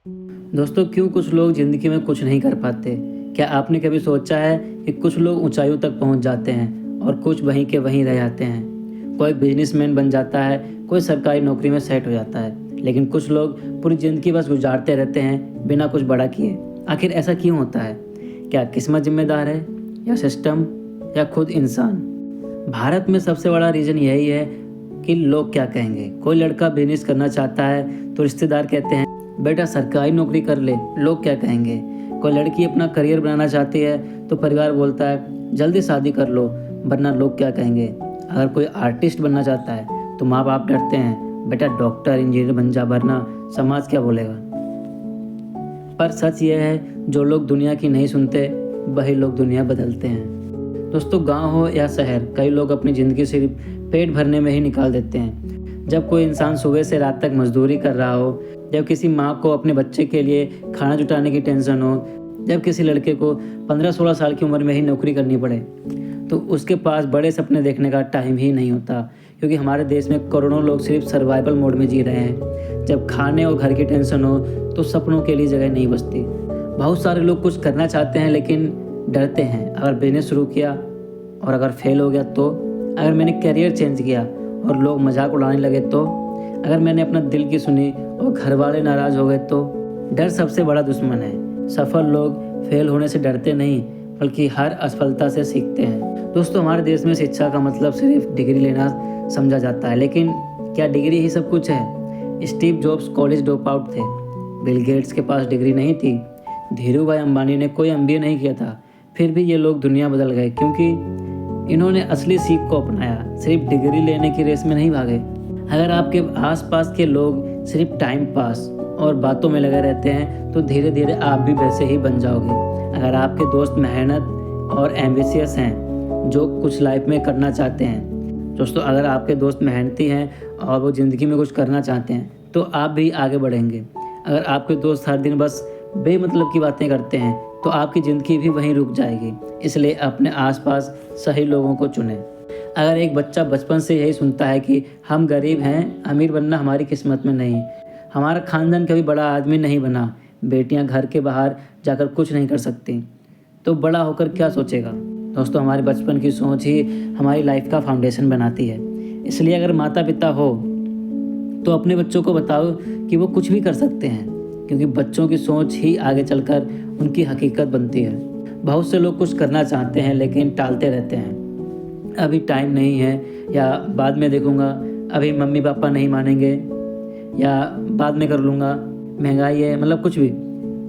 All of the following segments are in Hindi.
दोस्तों, क्यों कुछ लोग ज़िंदगी में कुछ नहीं कर पाते? क्या आपने कभी सोचा है कि कुछ लोग ऊंचाइयों तक पहुंच जाते हैं और कुछ वहीं के वहीं रह जाते हैं? कोई बिजनेसमैन बन जाता है, कोई सरकारी नौकरी में सेट हो जाता है, लेकिन कुछ लोग पूरी ज़िंदगी बस गुजारते रहते हैं बिना कुछ बड़ा किए। आखिर ऐसा क्यों होता है? क्या किस्मत जिम्मेदार है, या सिस्टम, या खुद इंसान? भारत में सबसे बड़ा रीज़न यही है कि लोग क्या कहेंगे। कोई लड़का बिजनेस करना चाहता है तो रिश्तेदार कहते हैं बेटा सरकारी नौकरी कर ले, लोग क्या कहेंगे। कोई लड़की अपना करियर बनाना चाहती है तो परिवार बोलता है जल्दी शादी कर लो वरना लोग क्या कहेंगे। अगर कोई आर्टिस्ट बनना चाहता है तो माँ बाप डरते हैं बेटा डॉक्टर इंजीनियर बन जा वरना समाज क्या बोलेगा। पर सच यह है, जो लोग दुनिया की नहीं सुनते वही लोग दुनिया बदलते हैं। दोस्तों, गांव हो या शहर, कई लोग अपनी ज़िंदगी सिर्फ पेट भरने में ही निकाल देते हैं। जब कोई इंसान सुबह से रात तक मजदूरी कर रहा हो, जब किसी माँ को अपने बच्चे के लिए खाना जुटाने की टेंशन हो, जब किसी लड़के को 15-16 साल की उम्र में ही नौकरी करनी पड़े, तो उसके पास बड़े सपने देखने का टाइम ही नहीं होता। क्योंकि हमारे देश में करोड़ों लोग सिर्फ सर्वाइवल मोड में जी रहे हैं। जब खाने और घर की टेंशन हो तो सपनों के लिए जगह नहीं बचती। बहुत सारे लोग कुछ करना चाहते हैं लेकिन डरते हैं। अगर बिजनेस शुरू किया और अगर फेल हो गया तो, अगर मैंने करियर चेंज किया और लोग मजाक उड़ाने लगे तो, अगर मैंने अपना दिल की सुनी और घर वाले नाराज़ हो गए तो। डर सबसे बड़ा दुश्मन है। सफल लोग फेल होने से डरते नहीं बल्कि हर असफलता से सीखते हैं। दोस्तों, हमारे देश में शिक्षा का मतलब सिर्फ डिग्री लेना समझा जाता है, लेकिन क्या डिग्री ही सब कुछ है? Steve jobs college drop out थे। बिल गेट्स के पास डिग्री नहीं थी। धीरू भाई अंबानी ने कोई MBA नहीं किया था। फिर भी ये लोग दुनिया बदल गए क्योंकि इन्होंने असली सीख को अपनाया, सिर्फ डिग्री लेने की रेस में नहीं भागे। अगर आपके आसपास के लोग सिर्फ टाइम पास और बातों में लगे रहते हैं तो धीरे धीरे आप भी वैसे ही बन जाओगे। अगर आपके दोस्त मेहनत और एम्बिशियस हैं, जो कुछ लाइफ में करना चाहते हैं, दोस्तों अगर आपके दोस्त मेहनती हैं और वो ज़िंदगी में कुछ करना चाहते हैं तो आप भी आगे बढ़ेंगे। अगर आपके दोस्त हर दिन बस बेमतलब की बातें करते हैं तो आपकी ज़िंदगी भी वहीं रुक जाएगी। इसलिए अपने आसपास सही लोगों को चुनें। अगर एक बच्चा बचपन से यही सुनता है कि हम गरीब हैं, अमीर बनना हमारी किस्मत में नहीं, हमारा खानदान कभी बड़ा आदमी नहीं बना, बेटियां घर के बाहर जाकर कुछ नहीं कर सकती, तो बड़ा होकर क्या सोचेगा? दोस्तों, हमारे बचपन की सोच ही हमारी लाइफ का फाउंडेशन बनाती है। इसलिए अगर माता पिता हो तो अपने बच्चों को बताओ कि वो कुछ भी कर सकते हैं, क्योंकि बच्चों की सोच ही आगे चलकर उनकी हकीकत बनती है। बहुत से लोग कुछ करना चाहते हैं लेकिन टालते रहते हैं। अभी टाइम नहीं है, या बाद में देखूंगा, अभी मम्मी पापा नहीं मानेंगे, या बाद में कर लूँगा, महंगाई है, मतलब कुछ भी।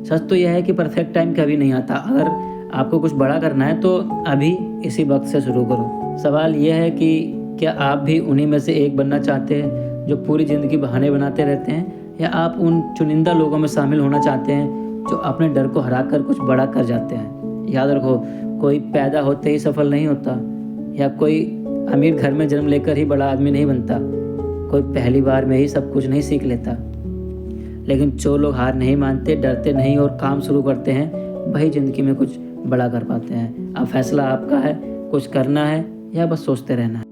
सच तो यह है कि परफेक्ट टाइम कभी नहीं आता। अगर आपको कुछ बड़ा करना है तो अभी इसी वक्त से शुरू करो। सवाल यह है कि क्या आप भी उन्हीं में से एक बनना चाहते हैं जो पूरी ज़िंदगी बहाने बनाते रहते हैं, या आप उन चुनिंदा लोगों में शामिल होना चाहते हैं जो अपने डर को हराकर कुछ बड़ा कर जाते हैं। याद रखो, कोई पैदा होते ही सफल नहीं होता, या कोई अमीर घर में जन्म लेकर ही बड़ा आदमी नहीं बनता, कोई पहली बार में ही सब कुछ नहीं सीख लेता। लेकिन जो लोग हार नहीं मानते, डरते नहीं और काम शुरू करते हैं, वही ज़िंदगी में कुछ बड़ा कर पाते हैं। अब फैसला आपका है, कुछ करना है या बस सोचते रहना है।